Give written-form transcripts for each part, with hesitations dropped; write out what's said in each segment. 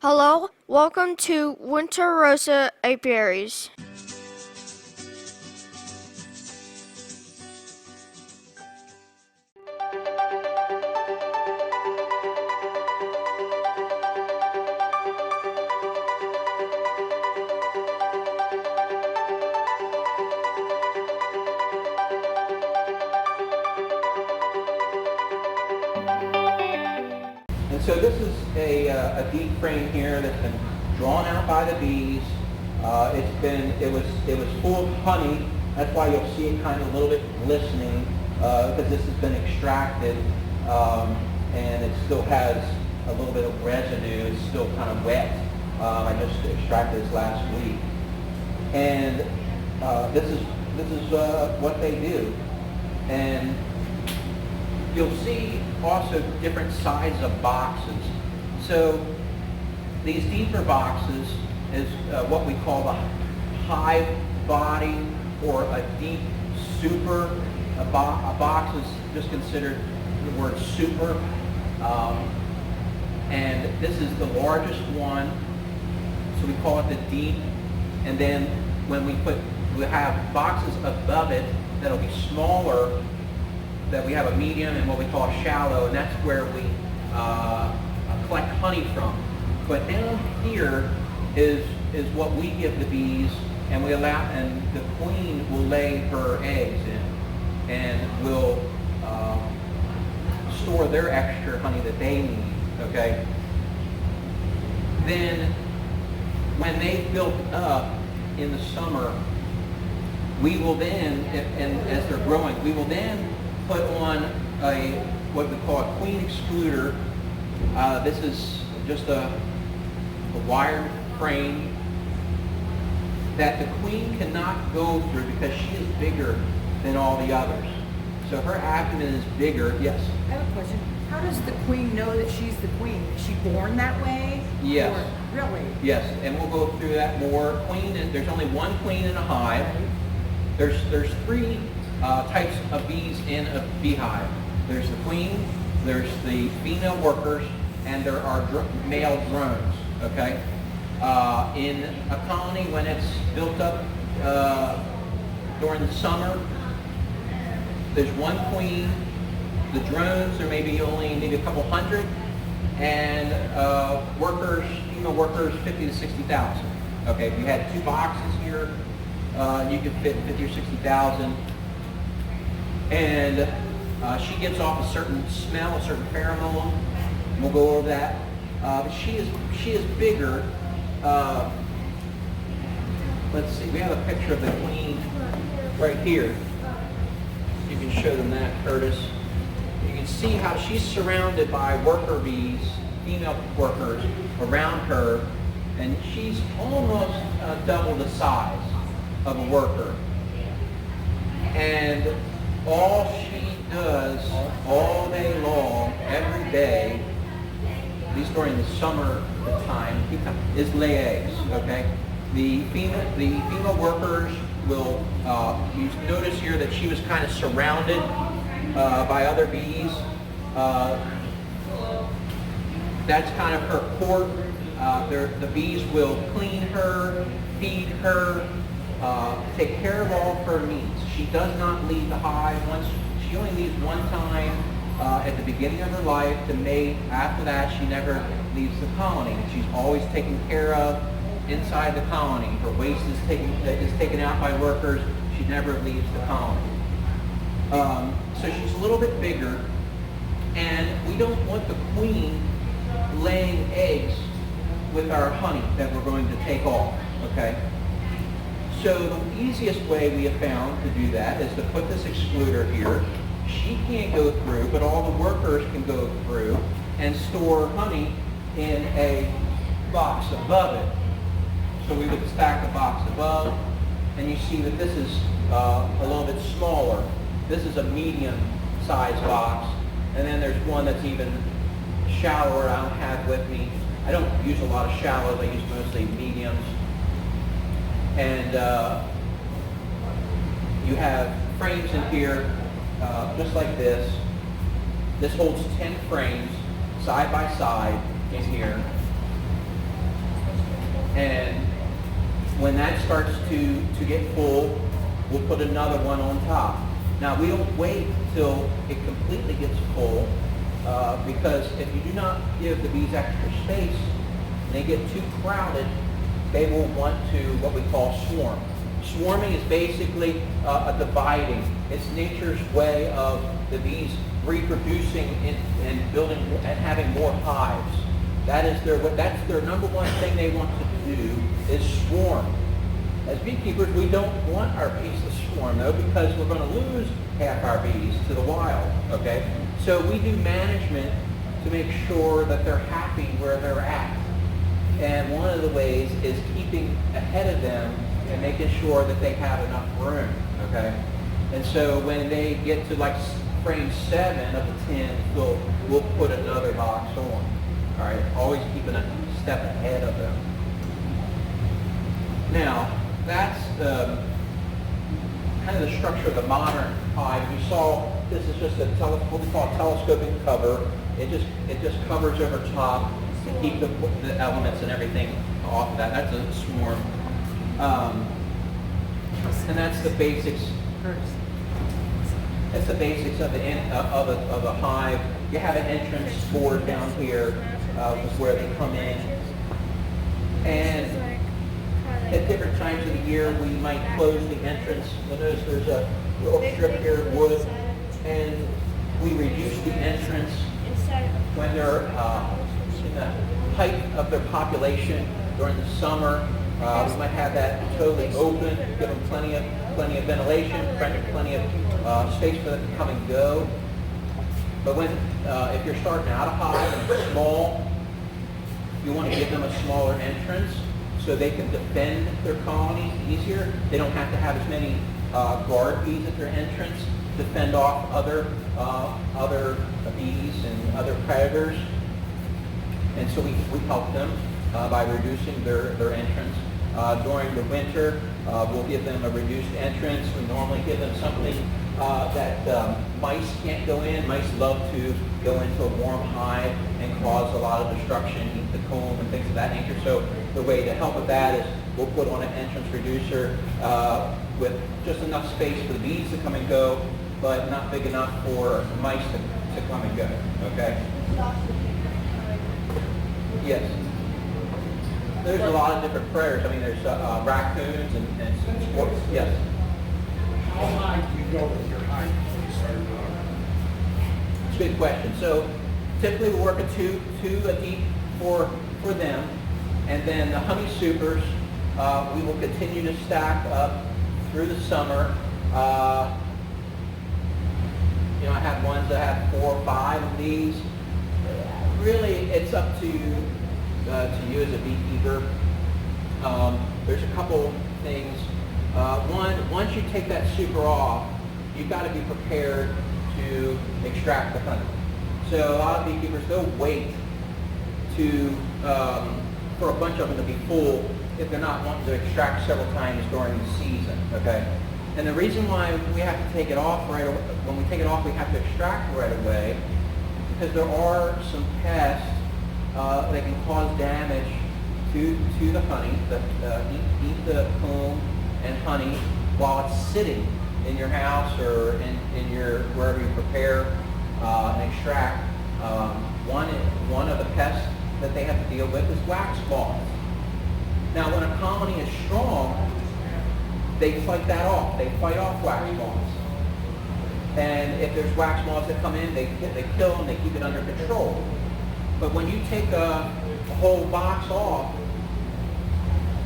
Hello, welcome to Winter Rosa Apiaries. And so this is a deep frame here that's been drawn out by the bees. It was full of honey. That's why you'll see it kind of a little bit glistening because this has been extracted and it still has a little bit of residue. It's still kind of wet. I just extracted this last week, and this is what they do. And you'll see also different sizes of boxes. So these deeper boxes is what we call the hive body or a deep super. A box is just considered the word super. And this is the largest one, so we call it the deep. And then when we have boxes above it that'll be smaller, that we have a medium and what we call a shallow, and that's where we collect honey from. But down here is what we give the bees, and and the queen will lay her eggs in, and will store their extra honey that they need. Okay. Then, when they've built up in the summer, we will then, and as they're growing, we will then put on what we call a queen excluder. This is just a wired frame that the queen cannot go through because she is bigger than all the others. So her abdomen is bigger. Yes? I have a question. How does the queen know that she's the queen? Is she born that way? Yes. Or, really? Yes, and we'll go through that more. There's only one queen in a hive. There's three types of bees in a beehive. There's the queen, there's the female workers, and there are male drones. Okay. In a colony, when it's built up during the summer, there's one queen. The drones, there may be only maybe a couple hundred, and female workers, 50 to 60,000. Okay, if you had two boxes here, you could fit 50 or 60,000. And she gives off a certain smell, a certain pheromone. We'll go over that. But she is bigger. Let's see. We have a picture of the queen right here. You can show them that, Curtis. You can see how she's surrounded by worker bees, female workers, around her, and she's almost double the size of a worker. And all she does all day long, every day, at least during the summer time, is lay eggs. Okay, the female workers will. You notice here that she was kind of surrounded by other bees. That's kind of her court. The bees will clean her, feed her, take care of all of her needs. She does not leave the hive. She only leaves one time at the beginning of her life to mate. After that, she never leaves the colony. She's always taken care of inside the colony. Her waste is taken out by workers. She never leaves the colony. So she's a little bit bigger, and we don't want the queen laying eggs with our honey that we're going to take off. Okay. So the easiest way we have found to do that is to put this excluder here. She can't go through, but all the workers can go through and store honey in a box above it. So we would stack the box above, and you see that this is a little bit smaller. This is a medium-sized box, and then there's one that's even shallower I don't have with me. I don't use a lot of shallows. I use mostly mediums. And you have frames in here, just like this. This holds 10 frames side by side in here. When that starts to get full, we'll put another one on top. Now we don't wait till it completely gets full because if you do not give the bees extra space and they get too crowded, they will want to what we call swarm. Swarming is basically a dividing. It's nature's way of the bees reproducing and building and having more hives. That's their number one thing they want to do is swarm. As beekeepers, we don't want our bees to swarm though because we're going to lose half our bees to the wild, okay? So we do management to make sure that they're happy where they're at. And one of the ways is keeping ahead of them and making sure that they have enough room, okay? And so when they get to like frame 7 of the 10, we'll put another box on, all right? Always keeping a step ahead of them. Now, that's kind of the structure of the modern hive. You saw this is just what we call a telescoping cover. It just covers over top to keep the elements and everything off of that. That's a swarm. And that's the basics. That's the basics of the hive. You have an entrance board down here where they come in. And at different times of the year, we might close the entrance. You'll notice there's a little strip here of wood, and we reduce the entrance when they're in the height of their population during the summer. We might have that totally open, give them plenty of ventilation, plenty of space for them to come and go. But when if you're starting out a hive and it's small, you want to give them a smaller entrance so they can defend their colonies easier. They don't have to have as many guard bees at their entrance to fend off other bees and other predators. And so we help them by reducing their entrance. During the winter, we'll give them a reduced entrance. We normally give them something that mice can't go in. Mice love to go into a warm hive and cause a lot of destruction, eat the comb and things of that nature. So the way to help with that is we'll put on an entrance reducer with just enough space for the bees to come and go, but not big enough for mice to come and go, okay? Yes. There's a lot of different predators. I mean, there's raccoons and squirrels. Yes. How high do you go with your hive before you start It's a good question. So typically we work a two deep for them, and then the honey supers we will continue to stack up through the summer. I have ones that have 4 or 5 of these. Really, it's up to you as a beekeeper. There's a couple things. One, once you take that super off, you've got to be prepared to extract the honey. So a lot of beekeepers, they'll wait for a bunch of them to be full if they're not wanting to extract several times during the season, okay? And the reason why we have to take it off right away, when we take it off, we have to extract right away, because there are some pests that can cause damage to the honey, eat the comb and honey while it's sitting in your house or in your wherever you prepare and extract. One of the pests that they have to deal with is wax moths. Now, when a colony is strong, they fight that off. They fight off wax moths. And if there's wax moths that come in, they kill them, they keep it under control. But when you take a whole box off,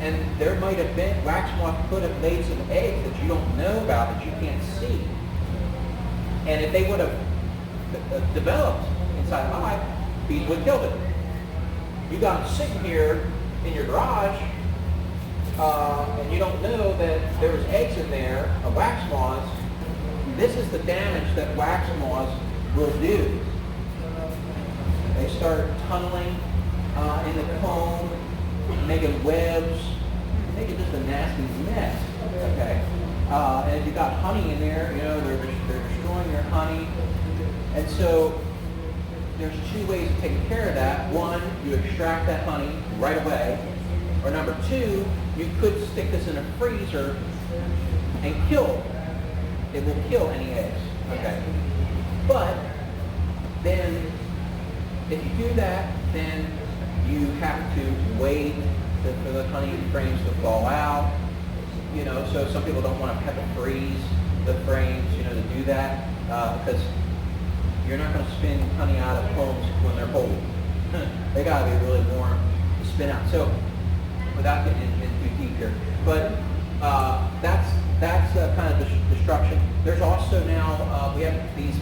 and there might have been, wax moths could have laid some eggs that you don't know about, that you can't see. And if they would have developed inside the hive, bees would kill them. You got them sitting here in your garage, and you don't know that there was eggs in there of wax moths. This is the damage that wax moths will do. They start tunneling in the comb, making webs, making just a nasty mess. Okay, and if you got honey in there, they're destroying your honey. And so there's 2 ways of taking care of that. One, you extract that honey right away. Or number two, you could stick this in a freezer and kill. It will kill any eggs. Okay. But then, if you do that, then you have to wait for the honey frames to fall out. You know, so some people don't want to have to freeze the frames, you know, to do that, because you're not going to spin honey out of combs when they're cold. They got to be really warm to spin out. So, without getting in too deep here, but that's kind of the destruction. There's also now we have these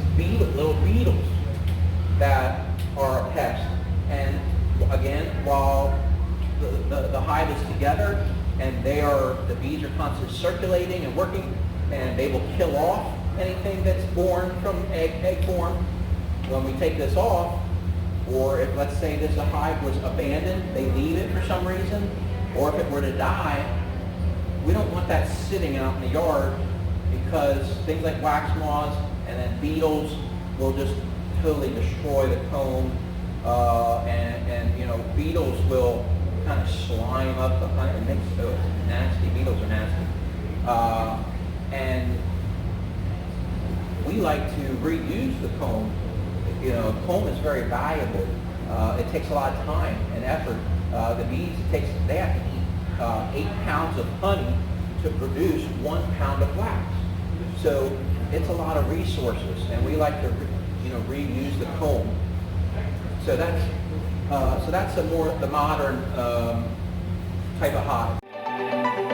little beetles that are a pest, and again, while the hive is together and the bees are constantly circulating and working, and they will kill off anything that's born from egg form. When we take this off, or if, let's say, this hive was abandoned, they leave it for some reason, or if it were to die, we don't want that sitting out in the yard, because things like wax moths and then beetles will just totally destroy the comb, and you know, beetles will kind of slime up the honey and make so nasty. Beetles are nasty, and we like to reuse the comb. You know, comb is very valuable. It takes a lot of time and effort. The bees, they have to eat 8 pounds of honey to produce 1 pound of wax. So it's a lot of resources, and we like to, reuse the comb. So that's a more the modern type of hive.